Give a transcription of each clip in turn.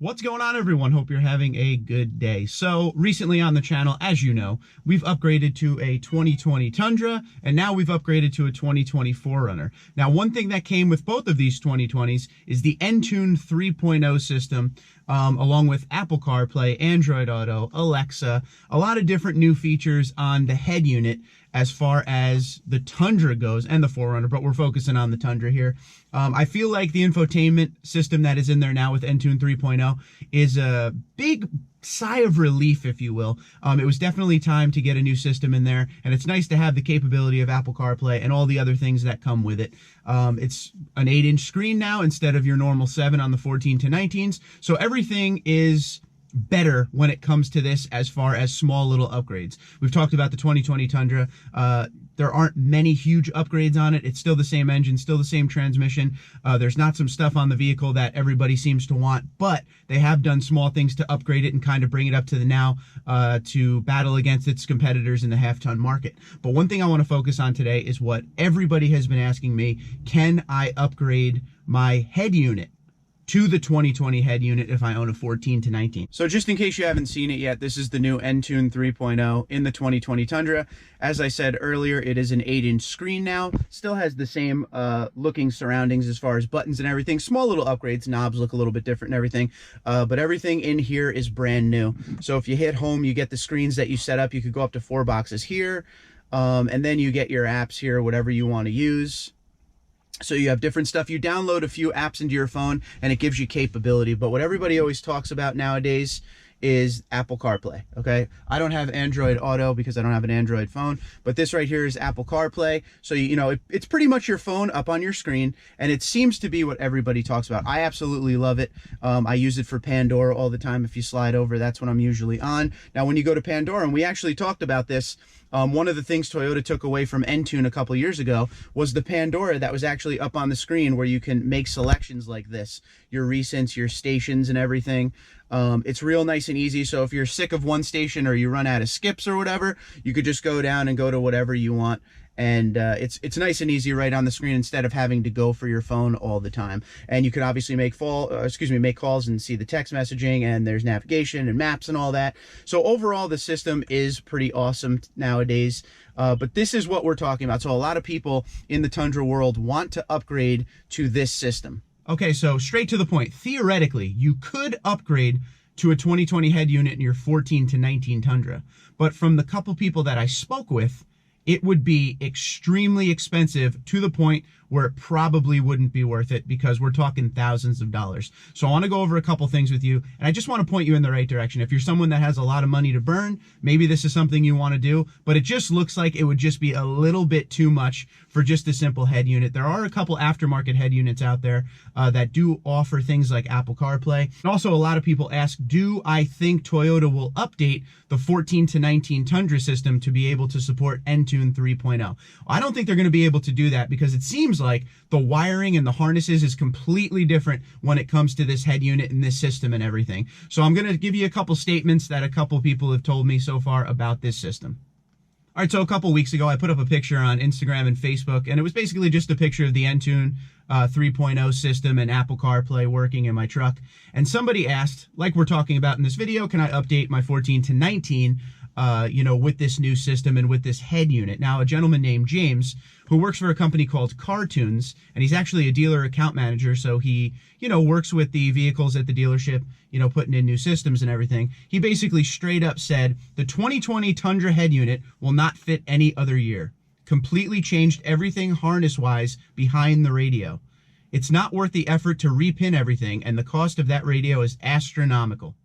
What's going on, everyone? Hope you're having a good day. So recently on the channel, as you know, we've upgraded to a 2020 Tundra, and now we've upgraded to a 2020 4Runner. Now, one thing that came with both of these 2020s is the Entune 3.0 system, along with Apple CarPlay, Android Auto, Alexa, a lot of different new features on the head unit as far as the Tundra goes and the 4Runner, but we're focusing on the Tundra here. I feel like the infotainment system that is in there now with Entune 3.0 is a big sigh of relief, if you will. It was definitely time to get a new system in there, and it's nice to have the capability of Apple CarPlay and all the other things that come with it. It's an 8-inch screen now instead of your normal 7 on the 14 to 19s, so everything is better when it comes to this as far as small little upgrades. We've talked about the 2020 Tundra. There aren't many huge upgrades on it. It's still the same engine, still the same transmission. There's not some stuff on the vehicle that everybody seems to want, but they have done small things to upgrade it and kind of bring it up to the now to battle against its competitors in the half-ton market. But one thing I want to focus on today is what everybody has been asking me: can I upgrade my head unit to the 2020 head unit if I own a 14 to 19. So just in case you haven't seen it yet, this is the new Entune 3.0 in the 2020 Tundra. As I said earlier, it is an 8-inch screen now. Still has the same looking surroundings as far as buttons and everything. Small little upgrades, knobs look a little bit different and everything, but everything in here is brand new. So if you hit home, you get the screens that you set up. You could go up to 4 boxes here, and then you get your apps here, whatever you want to use. So you have different stuff. You download a few apps into your phone and it gives you capability. But what everybody always talks about nowadays is Apple CarPlay, okay? I don't have Android Auto because I don't have an Android phone, but this right here is Apple CarPlay. So, you know, it's pretty much your phone up on your screen, and it seems to be what everybody talks about. I absolutely love it. I use it for Pandora all the time. If you slide over, that's what I'm usually on. Now, when you go to Pandora, and we actually talked about this, one of the things Toyota took away from Entune a couple years ago was the Pandora that was actually up on the screen where you can make selections like this, your recents, your stations and everything. It's real nice and easy. So if you're sick of one station or you run out of skips or whatever, you could just go down and go to whatever you want. And it's nice and easy right on the screen instead of having to go for your phone all the time. And you can obviously make calls and see the text messaging, and there's navigation and maps and all that. So overall, the system is pretty awesome nowadays. But this is what we're talking about. So a lot of people in the Tundra world want to upgrade to this system. Okay, so straight to the point. Theoretically, you could upgrade to a 2020 head unit in your 14 to 19 Tundra. But from the couple people that I spoke with, it would be extremely expensive to the point where it probably wouldn't be worth it, because we're talking thousands of dollars. So I want to go over a couple things with you, and I just want to point you in the right direction. If you're someone that has a lot of money to burn, maybe this is something you want to do, but it just looks like it would just be a little bit too much for just a simple head unit. There are a couple aftermarket head units out there that do offer things like Apple CarPlay. And also, a lot of people ask, do I think Toyota will update the 14 to 19 Tundra system to be able to support Entune 3.0? I don't think they're going to be able to do that, because it seems like the wiring and the harnesses is completely different when it comes to this head unit and this system and everything. So I'm going to give you a couple statements that a couple people have told me so far about this system. All right, so a couple weeks ago, I put up a picture on Instagram and Facebook, and it was basically just a picture of the Entune 3.0 system and Apple CarPlay working in my truck. And somebody asked, like we're talking about in this video, can I update my 14 to 19 with this new system and with this head unit? Now, a gentleman named James, who works for a company called Cartoons, and he's actually a dealer account manager, so he, works with the vehicles at the dealership, putting in new systems and everything. He basically straight up said, the 2020 Tundra head unit will not fit any other year. Completely changed everything harness-wise behind the radio. It's not worth the effort to repin everything, and the cost of that radio is astronomical.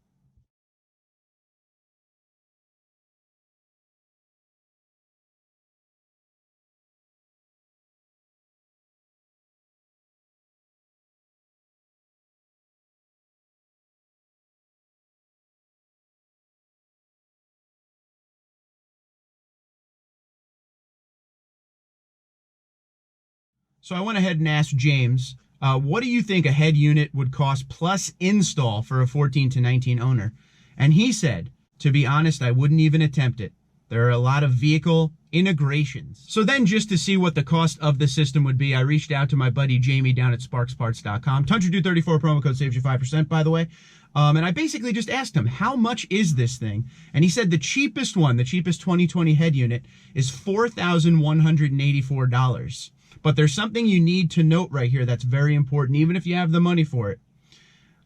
So I went ahead and asked James, what do you think a head unit would cost plus install for a 14 to 19 owner? And he said, to be honest, I wouldn't even attempt it. There are a lot of vehicle integrations. So then, just to see what the cost of the system would be, I reached out to my buddy Jamie down at sparksparts.com. Tundra34 promo code saves you 5%, by the way. And I basically just asked him, how much is this thing? And he said the cheapest one, the cheapest 2020 head unit, is $4,184. But there's something you need to note right here that's very important, even if you have the money for it.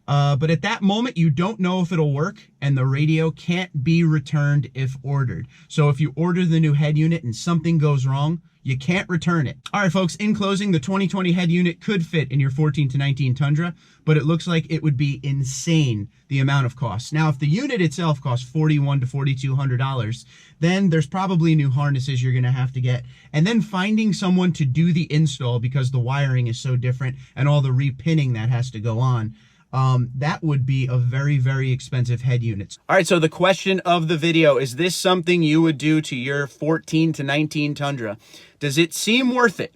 But at that moment, you don't know if it'll work, and the radio can't be returned if ordered. So if you order the new head unit and something goes wrong, you can't return it. All right, folks, in closing, the 2020 head unit could fit in your 14 to 19 Tundra, but it looks like it would be insane, the amount of costs. Now, if the unit itself costs $4,100 to $4,200, then there's probably new harnesses you're gonna have to get. And then finding someone to do the install because the wiring is so different and all the repinning that has to go on. That would be a very, very expensive head unit. All right, so the question of the video, is this something you would do to your 14 to 19 Tundra? Does it seem worth it?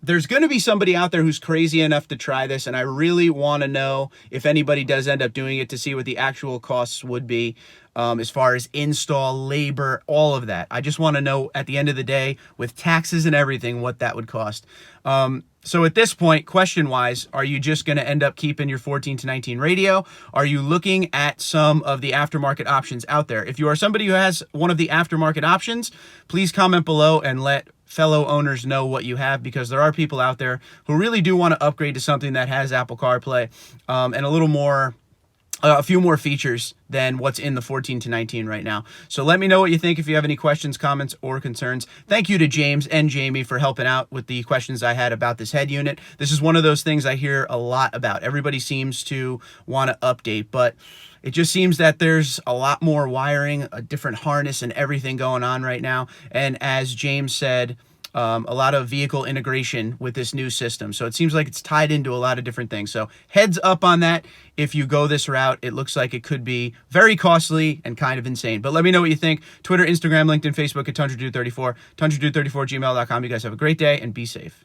There's going to be somebody out there who's crazy enough to try this, and I really want to know if anybody does end up doing it to see what the actual costs would be as far as install, labor, all of that. I just want to know at the end of the day, with taxes and everything, what that would cost. So at this point, question-wise, are you just going to end up keeping your 14 to 19 radio? Are you looking at some of the aftermarket options out there? If you are somebody who has one of the aftermarket options, please comment below and let fellow owners know what you have, because there are people out there who really do want to upgrade to something that has Apple CarPlay and a little more, a few more features than what's in the 14 to 19 right now. So let me know what you think if you have any questions, comments, or concerns. Thank you to James and Jamie for helping out with the questions I had about this head unit. This is one of those things I hear a lot about. Everybody seems to want to update, but it just seems that there's a lot more wiring, a different harness, and everything going on right now. And as James said, a lot of vehicle integration with this new system. So it seems like it's tied into a lot of different things. So heads up on that. If you go this route, it looks like it could be very costly and kind of insane. But let me know what you think. Twitter, Instagram, LinkedIn, Facebook at Tundra34, Tundra34@gmail.com. You guys have a great day and be safe.